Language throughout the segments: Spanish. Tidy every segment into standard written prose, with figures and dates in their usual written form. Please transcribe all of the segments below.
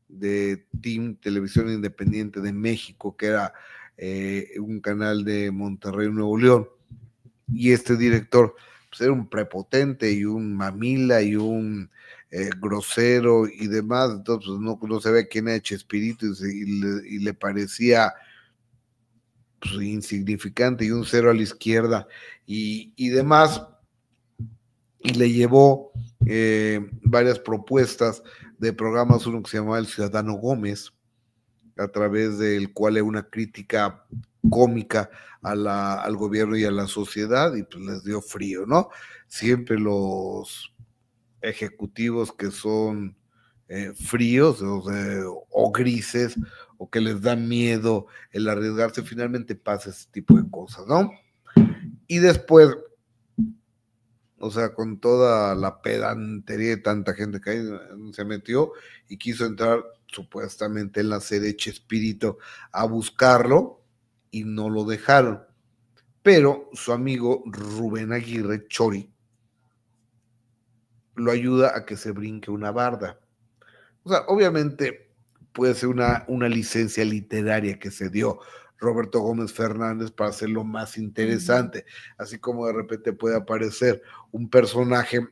de TIM, Televisión Independiente de México, que era un canal de Monterrey, Nuevo León, y este director pues, era un prepotente y un mamila y un grosero y demás, entonces pues, no se ve quién era Chespirito y le parecía pues, insignificante y un cero a la izquierda y demás, y le llevó varias propuestas de programas, uno que se llamaba El Ciudadano Gómez, a través del cual es una crítica cómica al gobierno y a la sociedad, y pues les dio frío, ¿no? Siempre los ejecutivos que son fríos o grises, o que les da miedo el arriesgarse, finalmente pasa ese tipo de cosas, ¿no? Y después, o sea, con toda la pedantería de tanta gente que ahí se metió y quiso entrar supuestamente en la serie Chespirito a buscarlo y no lo dejaron. Pero su amigo Rubén Aguirre, Chori, lo ayuda a que se brinque una barda. O sea, obviamente puede ser una licencia literaria que se dio Roberto Gómez Fernández para hacerlo más interesante, así como de repente puede aparecer un personaje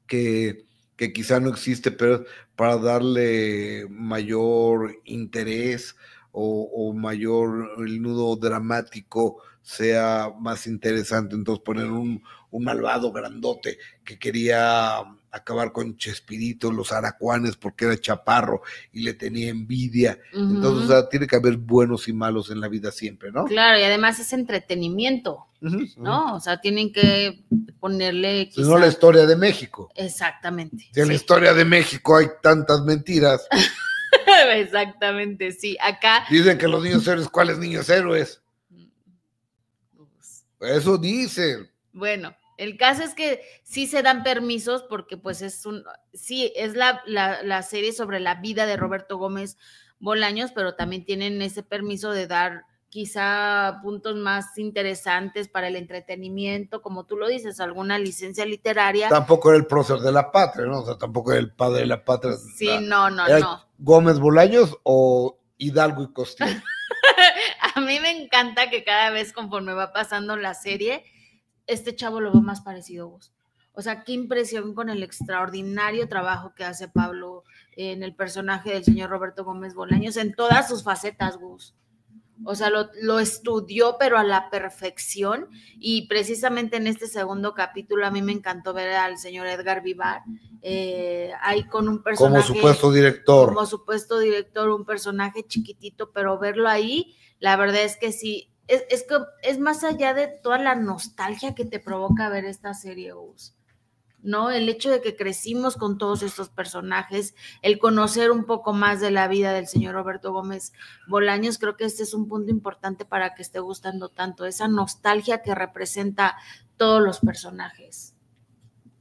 que quizá no existe, pero para darle mayor interés o mayor, el nudo dramático sea más interesante. Entonces poner un malvado grandote que quería acabar con Chespirito, los aracuanes, porque era chaparro y le tenía envidia. Entonces, o sea, tiene que haber buenos y malos en la vida siempre, ¿no? Claro, y además es entretenimiento, ¿no? O sea, tienen que ponerle quizá... No la historia de México. Exactamente. Si en la historia de México hay tantas mentiras. Exactamente, sí. Acá dicen que los niños héroes, ¿cuáles niños héroes? Eso dicen. Bueno, el caso es que sí se dan permisos porque pues es la serie sobre la vida de Roberto Gómez Bolaños, pero también tienen ese permiso de dar quizá puntos más interesantes para el entretenimiento, como tú lo dices, alguna licencia literaria. Tampoco era el prócer de la patria, ¿no? O sea, tampoco era el padre de la patria. Sí, no. ¿Gómez Bolaños o Hidalgo y Costilla? A mí me encanta que cada vez conforme va pasando la serie, este chavo lo veo más parecido a vos. O sea, qué impresión con el extraordinario trabajo que hace Pablo en el personaje del señor Roberto Gómez Bolaños, en todas sus facetas, Gus. O sea, lo estudió, pero a la perfección, y precisamente en este segundo capítulo a mí me encantó ver al señor Edgar Vivar, ahí con un personaje... Como supuesto director. Como supuesto director, un personaje chiquitito, pero verlo ahí, la verdad es que sí, es más allá de toda la nostalgia que te provoca ver esta serie, Gus, ¿no? El hecho de que crecimos con todos estos personajes, el conocer un poco más de la vida del señor Roberto Gómez Bolaños, creo que este es un punto importante para que esté gustando tanto, esa nostalgia que representa todos los personajes.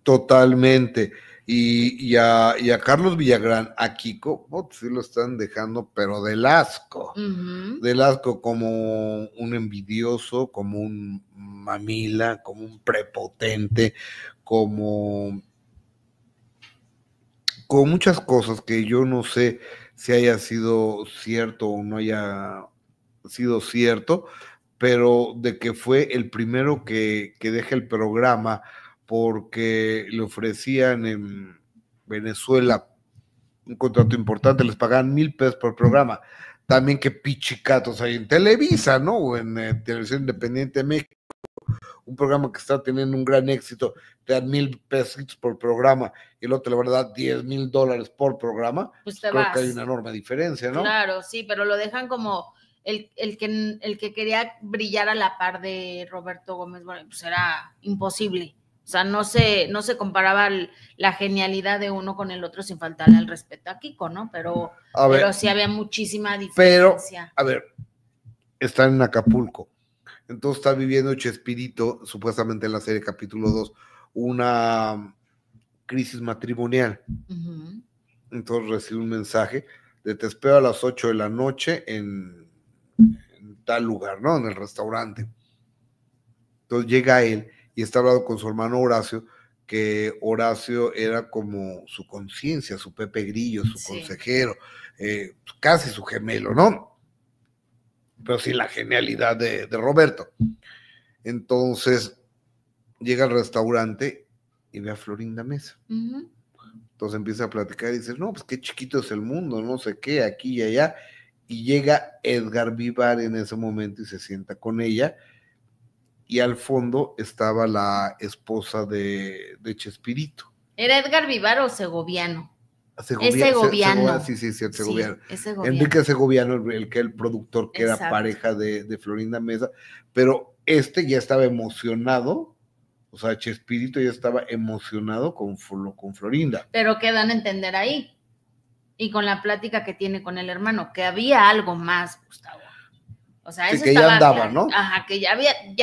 Totalmente. Y a Carlos Villagrán, a Kiko, sí lo están dejando, pero del asco. Del asco, como un envidioso, como un mamila, como un prepotente, como con muchas cosas que yo no sé si haya sido cierto o no haya sido cierto, pero de que fue el primero que deja el programa porque le ofrecían en Venezuela un contrato importante, les pagaban $1,000 por programa. También que pichicatos hay en Televisa, ¿no? O en Televisión Independiente de México, un programa que está teniendo un gran éxito, te dan $1,000 por programa y el otro le van a dar $10,000 por programa, pues creo que hay una enorme diferencia, ¿no? Claro, sí, pero lo dejan como el que quería brillar a la par de Roberto Gómez, bueno, pues era imposible. O sea, no se comparaba la genialidad de uno con el otro sin faltarle el respeto a Kiko, ¿no? Pero sí había muchísima diferencia. Pero, a ver, están en Acapulco. Entonces está viviendo Chespirito, supuestamente en la serie capítulo 2, una crisis matrimonial. Entonces recibe un mensaje de te espero a las 8 de la noche en tal lugar, ¿no? En el restaurante. Entonces llega él y está hablando con su hermano Horacio, que Horacio era como su conciencia, su Pepe Grillo, su consejero, casi su gemelo, ¿no? Pero sí la genialidad de Roberto. Entonces llega al restaurante y ve a Florinda Mesa. Entonces empieza a platicar y dice, no, pues qué chiquito es el mundo, no sé qué, aquí y allá. Y llega Edgar Vivar en ese momento y se sienta con ella. Y al fondo estaba la esposa de Chespirito. ¿Era Edgar Vivar o Segoviano? Segoviano. Sí, Segoviano. Es Segoviano. Enrique Segoviano, el productor que era pareja de Florinda Mesa, pero ya estaba emocionado, o sea, Chespirito ya estaba emocionado con Florinda. Pero ¿qué dan a entender ahí? Y con la plática que tiene con el hermano, que había algo más, Gustavo. O sea, eso que ya andaba, ¿no? Ajá, que ya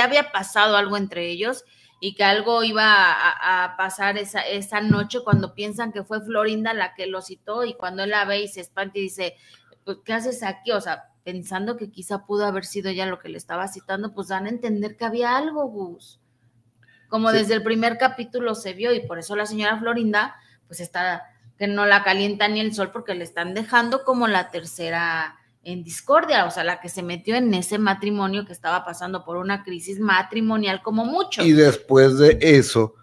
había pasado algo entre ellos y que algo iba a pasar esa noche cuando piensan que fue Florinda la que lo citó y cuando él la ve y se espanta y dice, pues, ¿qué haces aquí? O sea, pensando que quizá pudo haber sido ella lo que le estaba citando, pues dan a entender que había algo, Gus. Como sí. Desde el primer capítulo se vio y por eso la señora Florinda, pues está, que no la calienta ni el sol porque le están dejando como la tercera en discordia, o sea, la que se metió en ese matrimonio que estaba pasando por una crisis matrimonial como mucho. Y después de eso,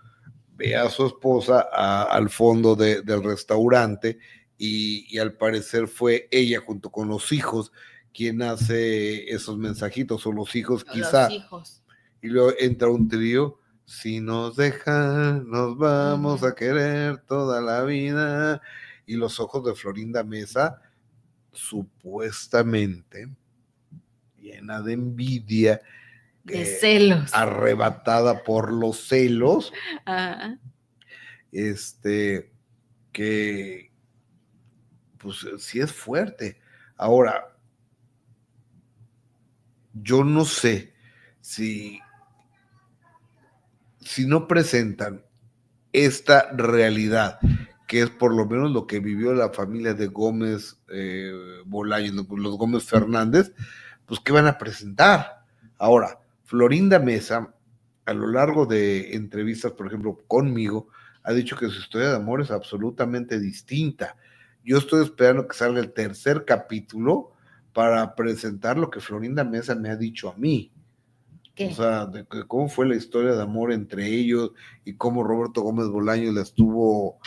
ve a su esposa al fondo del restaurante y al parecer fue ella junto con los hijos quien hace esos mensajitos, o los hijos quizá. Los hijos. Y luego entra un trío, si nos dejan, nos vamos a querer toda la vida. Y los ojos de Florinda Mesa, supuestamente llena de envidia, de celos, arrebatada por los celos, que pues sí es fuerte. Ahora, yo no sé si no presentan esta realidad, que es por lo menos lo que vivió la familia de Gómez Bolaños, los Gómez Fernández, pues ¿qué van a presentar? Ahora, Florinda Mesa, a lo largo de entrevistas, por ejemplo, conmigo, ha dicho que su historia de amor es absolutamente distinta. Yo estoy esperando que salga el tercer capítulo para presentar lo que Florinda Mesa me ha dicho a mí. ¿Qué? O sea, de cómo fue la historia de amor entre ellos y cómo Roberto Gómez Bolaños la estuvo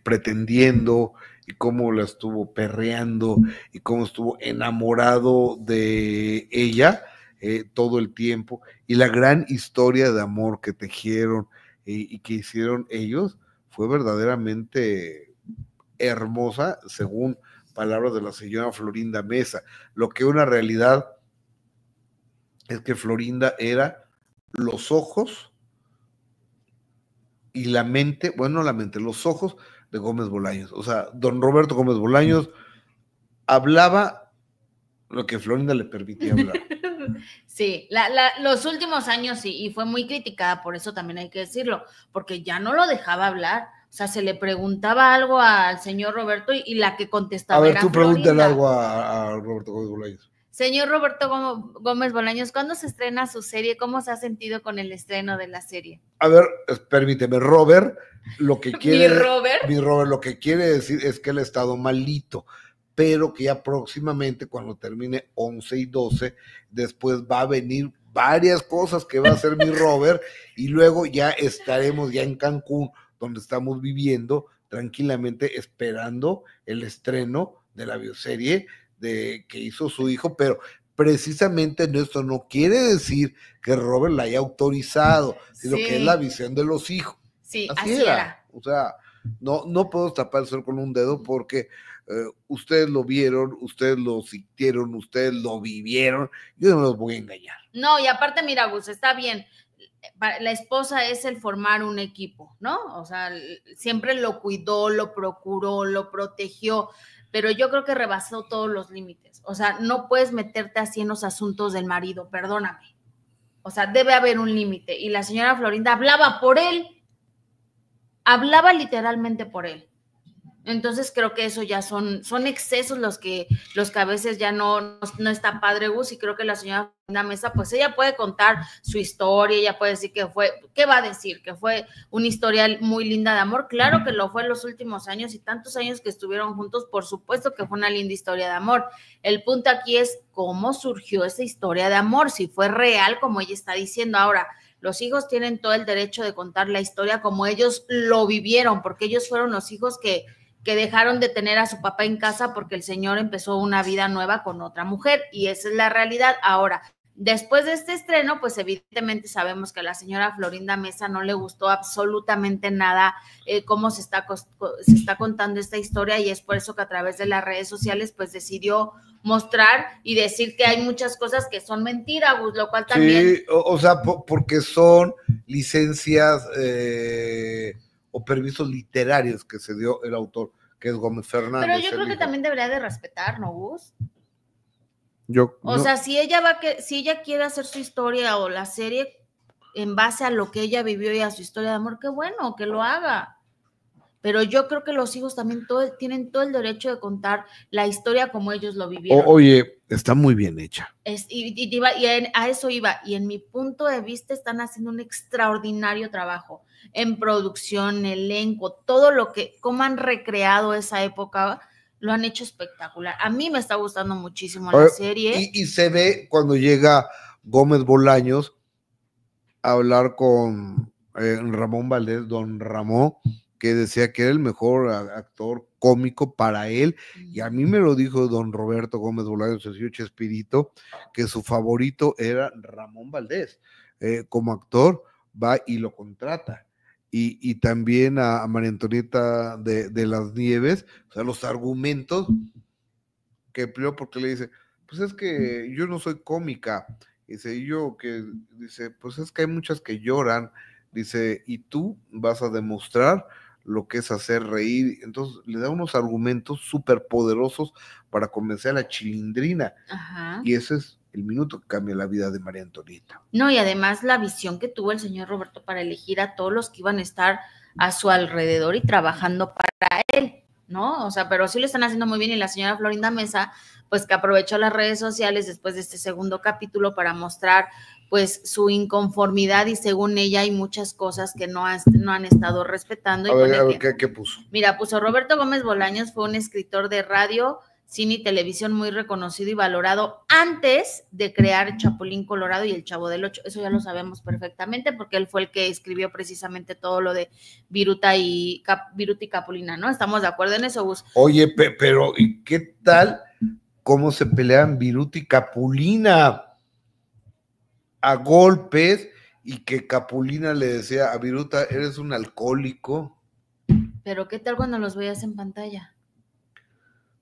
pretendiendo y cómo la estuvo perreando y cómo estuvo enamorado de ella todo el tiempo, y la gran historia de amor que tejieron y que hicieron ellos fue verdaderamente hermosa, según palabras de la señora Florinda Mesa. Lo que una realidad es que Florinda era los ojos y la mente, bueno, no la mente, los ojos de Gómez Bolaños. O sea, don Roberto Gómez Bolaños hablaba lo que Florinda le permitía hablar. Sí, los últimos años sí, y fue muy criticada, por eso también hay que decirlo, porque ya no lo dejaba hablar. O sea, se le preguntaba algo al señor Roberto y la que contestaba. A ver, tú pregúntale algo a Roberto Gómez Bolaños. Señor Roberto Gómez Bolaños, ¿cuándo se estrena su serie? ¿Cómo se ha sentido con el estreno de la serie? A ver, permíteme, Robert, lo que quiere... Mi Robert, lo que quiere decir es que él ha estado malito, pero que ya próximamente, cuando termine 11 y 12, después va a venir varias cosas que va a hacer mi Robert, y luego ya estaremos ya en Cancún, donde estamos viviendo tranquilamente, esperando el estreno de la bioserie que hizo su hijo, pero precisamente esto no quiere decir que Robert la haya autorizado, sino que es la visión de los hijos. Sí, así era. O sea, no puedo tapar el sol con un dedo porque ustedes lo vieron, ustedes lo sintieron, ustedes lo vivieron, yo no los voy a engañar. No, y aparte, mira, Gus, está bien, la esposa es el formar un equipo, ¿no? O sea, siempre lo cuidó, lo procuró, lo protegió, pero yo creo que rebasó todos los límites. O sea, no puedes meterte así en los asuntos del marido, perdóname. O sea, debe haber un límite. Y la señora Florinda hablaba por él. Hablaba literalmente por él. Entonces creo que eso ya son excesos los que a veces ya no está padre, Gus, y creo que la señora Florinda Mesa, pues ella puede contar su historia, ella puede decir que fue, ¿qué va a decir? Que fue una historia muy linda de amor, claro que lo fue en los últimos años y tantos años que estuvieron juntos, por supuesto que fue una linda historia de amor. El punto aquí es cómo surgió esa historia de amor, si fue real como ella está diciendo ahora. Los hijos tienen todo el derecho de contar la historia como ellos lo vivieron, porque ellos fueron los hijos que dejaron de tener a su papá en casa porque el señor empezó una vida nueva con otra mujer, y esa es la realidad. Ahora, después de este estreno, pues evidentemente sabemos que a la señora Florinda Mesa no le gustó absolutamente nada cómo se está contando esta historia, y es por eso que a través de las redes sociales pues decidió mostrar y decir que hay muchas cosas que son mentiras, lo cual también... Sí, o sea, porque son licencias o permisos literarios que se dio el autor, que es Gómez Fernández. Pero yo creo que también debería de respetar, ¿no, Gus? O sea, si ella quiere hacer su historia o la serie en base a lo que ella vivió y a su historia de amor, qué bueno, que lo haga. Pero yo creo que los hijos también tienen todo el derecho de contar la historia como ellos lo vivieron. Oye, está muy bien hecha. A eso iba, y en mi punto de vista están haciendo un extraordinario trabajo en producción, elenco, todo cómo han recreado esa época, lo han hecho espectacular. A mí me está gustando muchísimo la serie. Y se ve cuando llega Gómez Bolaños a hablar con Ramón Valdés, don Ramón, que decía que era el mejor actor cómico para él, y a mí me lo dijo don Roberto Gómez Bolaños, el señor Chespirito, que su favorito era Ramón Valdés. Como actor va y lo contrata. Y también a María Antonieta de las Nieves, o sea, los argumentos que empleó, porque le dice, pues es que yo no soy cómica, dice, dice, pues es que hay muchas que lloran, dice, y tú vas a demostrar lo que es hacer reír. Entonces le da unos argumentos súper poderosos para convencer a la Chilindrina. Ajá. Y ese es el minuto que cambia la vida de María Antonieta. No, y además la visión que tuvo el señor Roberto para elegir a todos los que iban a estar a su alrededor y trabajando para él, ¿no? O sea, pero sí lo están haciendo muy bien, y la señora Florinda Mesa, pues que aprovechó las redes sociales después de este segundo capítulo para mostrar pues su inconformidad, y según ella hay muchas cosas que no han estado respetando. A ver, ¿qué puso? Mira, puso: Roberto Gómez Bolaños fue un escritor de radio, cine y televisión muy reconocido y valorado antes de crear Chapulín Colorado y El Chavo del Ocho. Eso ya lo sabemos perfectamente porque él fue el que escribió precisamente todo lo de Viruta y Capulina, ¿no? ¿Estamos de acuerdo en eso, Gus? Oye, pero ¿y qué tal cómo se pelean Viruta y Capulina a golpes, y que Capulina le decía a Viruta, eres un alcohólico? Pero ¿qué tal cuando los veías en pantalla?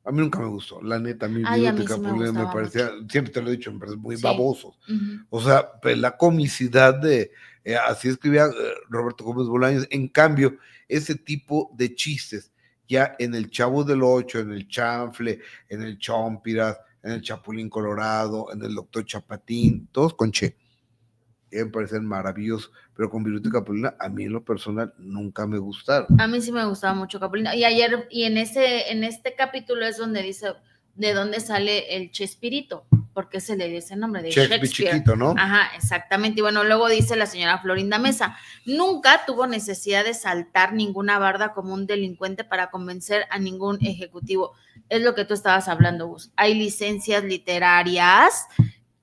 A mí nunca me gustó, la neta, a mí Viruta y Capulina me parecía, siempre te lo he dicho, me parece muy babosos. O sea, pues, la comicidad de, así escribía Roberto Gómez Bolaños. En cambio, ese tipo de chistes, ya en el Chavo del Ocho, en el Chanfle, en el Chompiras, en el Chapulín Colorado, en el Doctor Chapatín, todos con Che, me parecen maravillosos, pero con Viruta y Capulina a mí en lo personal nunca me gustaron. A mí sí me gustaba mucho Capulina, y ayer, y en este capítulo es donde dice de dónde sale el Chespirito, porque se le dio ese nombre de Shakespeare, chiquito, ¿no? Ajá, exactamente. Y bueno, luego dice la señora Florinda Mesa: nunca tuvo necesidad de saltar ninguna barda como un delincuente para convencer a ningún ejecutivo. Es lo que tú estabas hablando, Gus. Hay licencias literarias,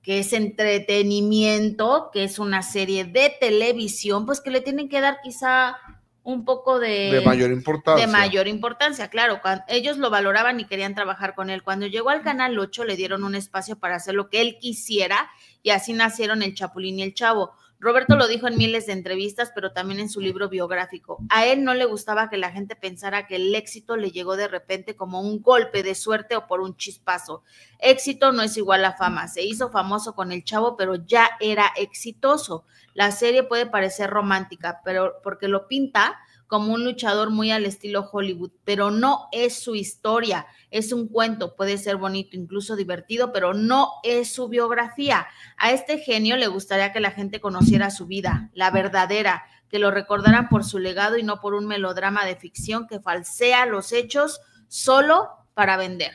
que es entretenimiento, que es una serie de televisión, pues que le tienen que dar quizá un poco de mayor importancia. De mayor importancia, claro. Ellos lo valoraban y querían trabajar con él. Cuando llegó al Canal 8 le dieron un espacio para hacer lo que él quisiera, y así nacieron El Chapulín y el Chavo. Roberto lo dijo en miles de entrevistas, pero también en su libro biográfico. A él no le gustaba que la gente pensara que el éxito le llegó de repente como un golpe de suerte o por un chispazo. Éxito no es igual a fama. Se hizo famoso con El Chavo, pero ya era exitoso. La serie puede parecer romántica, pero porque lo pinta como un luchador muy al estilo Hollywood, pero no es su historia, es un cuento, puede ser bonito, incluso divertido, pero no es su biografía. A este genio le gustaría que la gente conociera su vida, la verdadera, que lo recordaran por su legado y no por un melodrama de ficción que falsea los hechos solo para vender.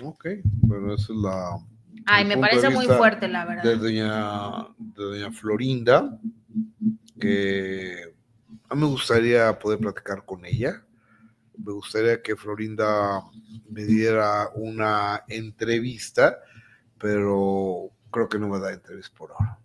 Ok, bueno, esa es la... Ay, me parece muy fuerte, la verdad. De doña Florinda, que a mí me gustaría poder platicar con ella. Me gustaría que Florinda me diera una entrevista, pero creo que no me da entrevista por ahora.